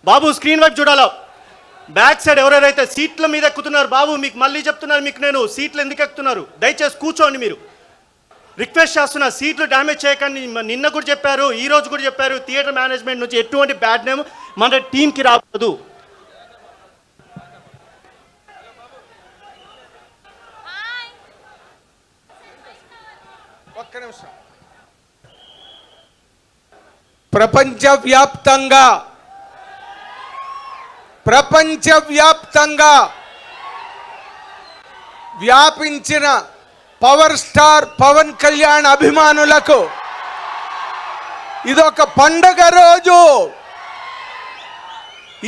బాబు screen వైపు చూడాలా. Back side ఎవరెవరైతే సీట్ల మీద ఎక్కుతున్నారు బాబు, మీకు మళ్ళీ చెప్తున్నారు, మీకు నేను సీట్లు ఎందుకు ఎక్కుతున్నారు, దయచేసి కూర్చోండి. మీరు రిక్వెస్ట్ చేస్తున్నా, సీట్లు డ్యామేజ్ చేయకండి. నిన్న కూడా చెప్పారు, ఈ రోజు కూడా చెప్పారు, థియేటర్ మేనేజ్మెంట్ నుంచి ఎటువంటి బ్యాడ్ నేమ్ మన టీంకి రావద్దు. ఒక్క నిమిషం. ప్రపంచవ్యాప్తంగా వ్యాపించిన పవర్ స్టార్ పవన్ కళ్యాణ్ అభిమానులకు ఇదొక పండగ రోజు.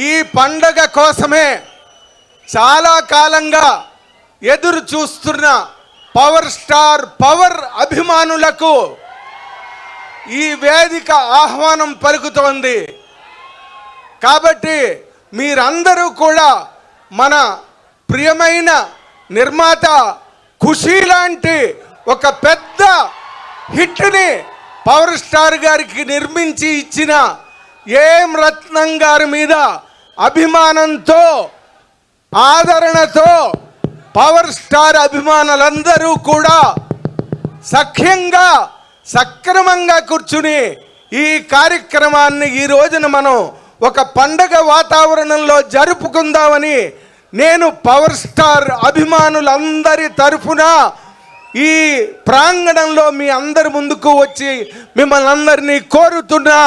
ఈ పండగ కోసమే చాలా కాలంగా ఎదురు చూస్తున్న పవర్ స్టార్ పవర్ అభిమానులకు ఈ వేదిక ఆహ్వానం పలుకుతోంది. కాబట్టి మీరందరూ కూడా మన ప్రియమైన నిర్మాత ఖుషీ లాంటి ఒక పెద్ద హిట్ని పవర్ స్టార్ గారికి నిర్మించి ఇచ్చిన ఏం రత్నం గారి మీద అభిమానంతో, ఆదరణతో పవర్ స్టార్ అభిమానులందరూ కూడా సఖ్యంగా సక్రమంగా కూర్చుని ఈ కార్యక్రమాన్ని ఈ రోజున మనం ఒక పండగ వాతావరణంలో జరుపుకుందామని నేను పవర్ స్టార్ అభిమానులందరి తరఫున ఈ ప్రాంగణంలో మీ అందరి ముందుకు వచ్చి మిమ్మల్ని అందరినీ కోరుతున్నా.